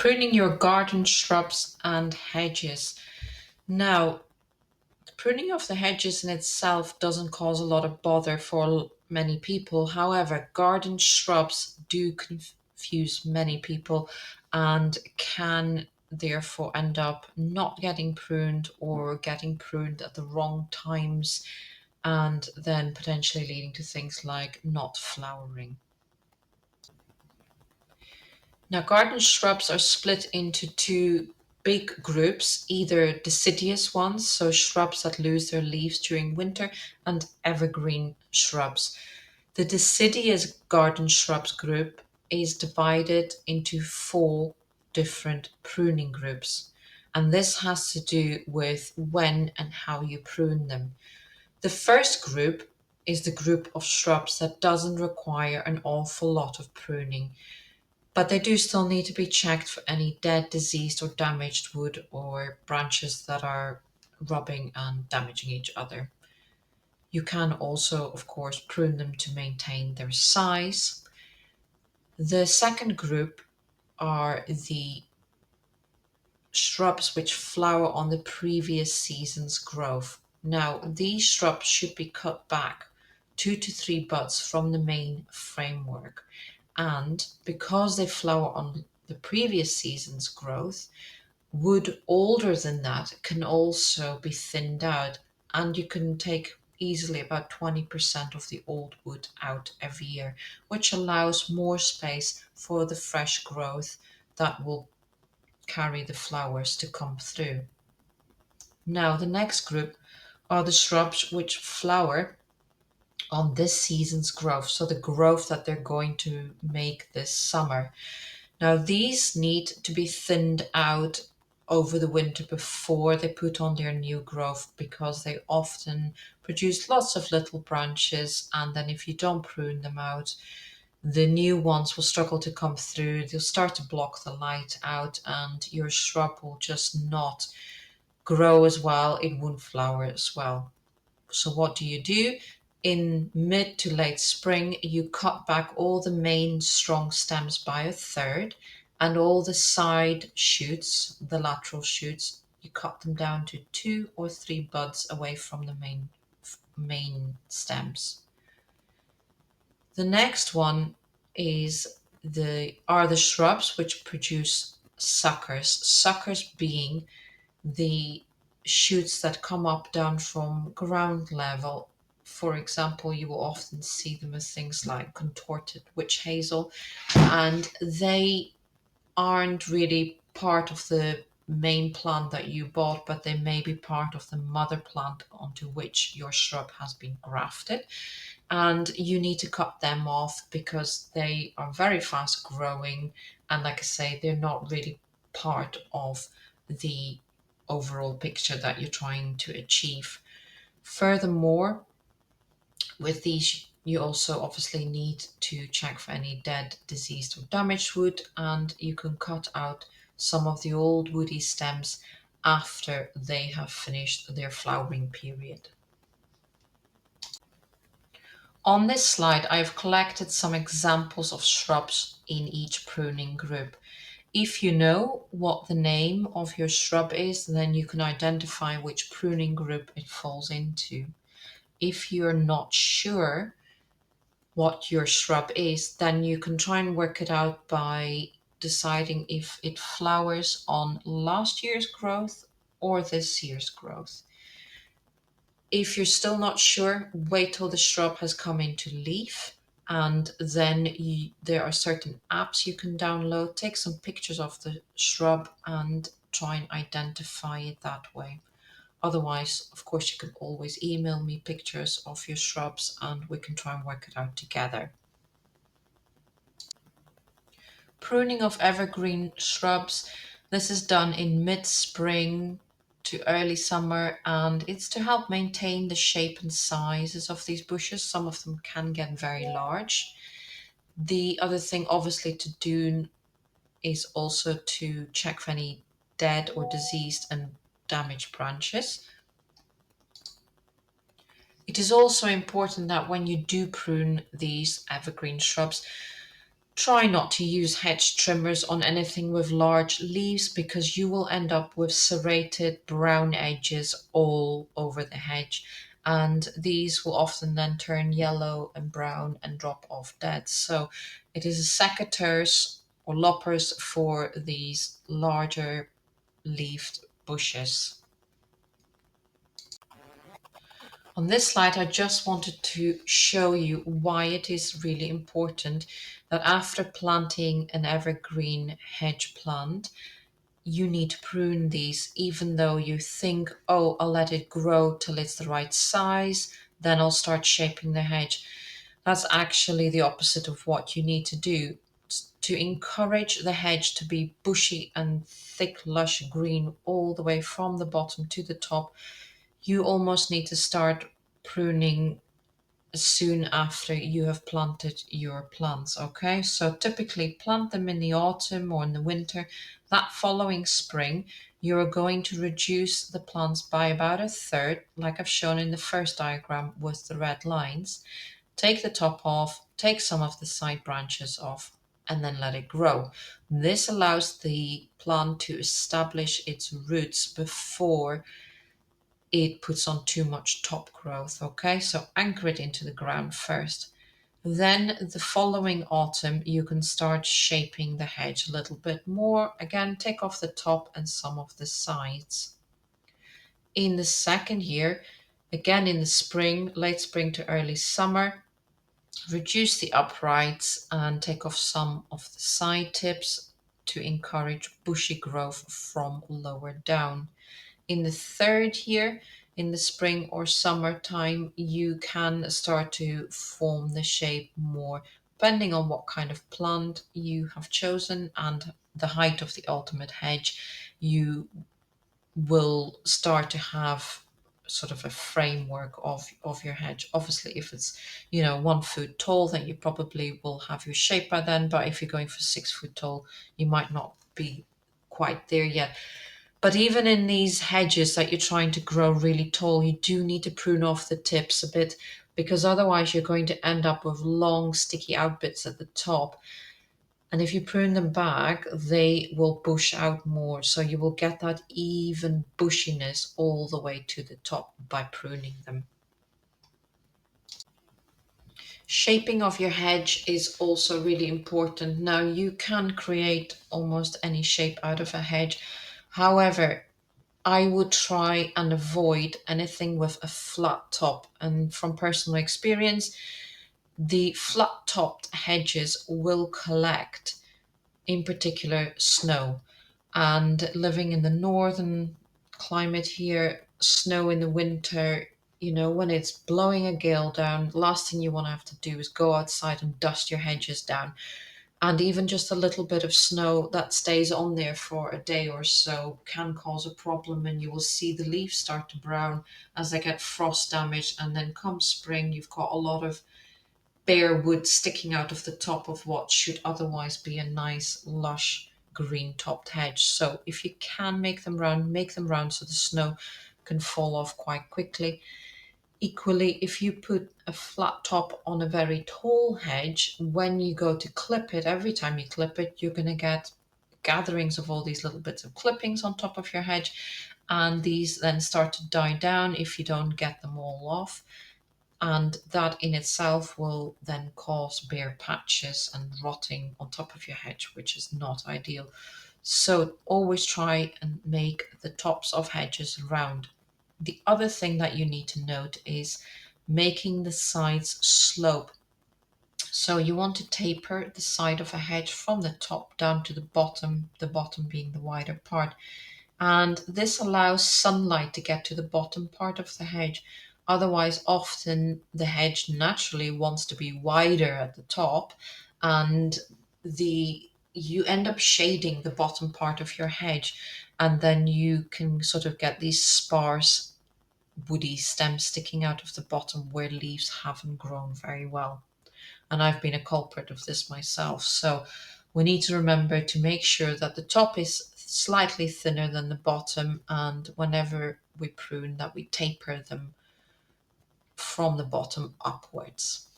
Pruning your garden shrubs and hedges. Now, the pruning of the hedges in itself doesn't cause a lot of bother for many people. However, garden shrubs do confuse many people and can therefore end up not getting pruned or getting pruned at the wrong times and then potentially leading to things like not flowering. Now, garden shrubs are split into two big groups, either deciduous ones, so shrubs that lose their leaves during winter, and evergreen shrubs. The deciduous garden shrubs group is divided into four different pruning groups, and this has to do with when and how you prune them. The first group is the group of shrubs that doesn't require an awful lot of pruning, but they do still need to be checked for any dead, diseased, or damaged wood or branches that are rubbing and damaging each other. You can also, of course, prune them to maintain their size. The second group are the shrubs which flower on the previous season's growth. Now, these shrubs should be cut back 2 to 3 buds from the main framework. And because they flower on the previous season's growth, wood older than that can also be thinned out, and you can take easily about 20% of the old wood out every year, which allows more space for the fresh growth that will carry the flowers to come through. Now, the next group are the shrubs which flower on this season's growth, so the growth that they're going to make this summer. Now, these need to be thinned out over the winter before they put on their new growth, because they often produce lots of little branches, and then if you don't prune them out, the new ones will struggle to come through. They'll start to block the light out, and your shrub will just not grow as well. It won't flower as well. So what do? In mid to late spring, you cut back all the main strong stems by a third, and all the side shoots, the lateral shoots, you cut them down to 2 or 3 buds away from the main stems. The next one are the shrubs which produce suckers. Suckers being the shoots that come up down from ground level. For example, you will often see them as things like contorted witch hazel, and they aren't really part of the main plant that you bought, but they may be part of the mother plant onto which your shrub has been grafted. And you need to cut them off because they are very fast growing. And like I say, they're not really part of the overall picture that you're trying to achieve. Furthermore, with these, you also obviously need to check for any dead, diseased, or damaged wood, and you can cut out some of the old woody stems after they have finished their flowering period. On this slide, I've collected some examples of shrubs in each pruning group. If you know what the name of your shrub is, then you can identify which pruning group it falls into. If you're not sure what your shrub is, then you can try and work it out by deciding if it flowers on last year's growth or this year's growth. If you're still not sure, wait till the shrub has come into leaf, and then there are certain apps you can download, take some pictures of the shrub and try and identify it that way. Otherwise, of course, you can always email me pictures of your shrubs and we can try and work it out together. Pruning of evergreen shrubs. This is done in mid-spring to early summer, and it's to help maintain the shape and sizes of these bushes. Some of them can get very large. The other thing obviously to do is also to check for any dead or diseased and damaged branches. It is also important that when you do prune these evergreen shrubs, Try not to use hedge trimmers on anything with large leaves because you will end up with serrated brown edges all over the hedge. And these will often then turn yellow and brown and drop off dead. So it is a secateurs or loppers for these larger leafed bushes. On this slide, I just wanted to show you why it is really important that after planting an evergreen hedge plant, you need to prune these, even though you think, oh, I'll let it grow till it's the right size, then I'll start shaping the hedge. That's actually the opposite of what you need to do. To encourage the hedge to be bushy and thick, lush green all the way from the bottom to the top, you almost need to start pruning soon after you have planted your plants. Okay, so typically plant them in the autumn or in the winter. That following spring, you're going to reduce the plants by about a third, like I've shown in the first diagram with the red lines. Take the top off, take some of the side branches off, and then let it grow. This allows the plant to establish its roots before it puts on too much top growth. Okay, so anchor it into the ground first. Then the following autumn, you can start shaping the hedge a little bit more. Again, take off the top and some of the sides. In the second year, again in the spring, late spring to early summer, reduce the uprights and take off some of the side tips to encourage bushy growth from lower down. In the third year, in the spring or summertime, you can start to form the shape more, depending on what kind of plant you have chosen and the height of the ultimate hedge. You will start to have sort of a framework of your hedge. Obviously, if it's 1 foot tall, then you probably will have your shape by then. But if you're going for 6 foot tall, you might not be quite there yet. But even in these hedges that you're trying to grow really tall, you do need to prune off the tips a bit because otherwise you're going to end up with long sticky out bits at the top. And if you prune them back, they will bush out more. So you will get that even bushiness all the way to the top by pruning them. Shaping of your hedge is also really important. Now you can create almost any shape out of a hedge. However, I would try and avoid anything with a flat top. And from personal experience, the flat topped hedges will collect, in particular, snow. And living in the northern climate here, snow in the winter, when it's blowing a gale down, the last thing you want to have to do is go outside and dust your hedges down. And even just a little bit of snow that stays on there for a day or so can cause a problem, and you will see the leaves start to brown as they get frost damage. And then come spring, you've got a lot of bare wood sticking out of the top of what should otherwise be a nice, lush, green topped hedge. So if you can make them round so the snow can fall off quite quickly. Equally, if you put a flat top on a very tall hedge, when you go to clip it, every time you clip it, you're going to get gatherings of all these little bits of clippings on top of your hedge. And these then start to die down if you don't get them all off. And that in itself will then cause bare patches and rotting on top of your hedge, which is not ideal. So always try and make the tops of hedges round. The other thing that you need to note is making the sides slope. So you want to taper the side of a hedge from the top down to the bottom being the wider part. And this allows sunlight to get to the bottom part of the hedge. Otherwise, often the hedge naturally wants to be wider at the top, and you end up shading the bottom part of your hedge, and then you can sort of get these sparse woody stems sticking out of the bottom where leaves haven't grown very well. And I've been a culprit of this myself. So we need to remember to make sure that the top is slightly thinner than the bottom, and whenever we prune, that we taper them from the bottom upwards.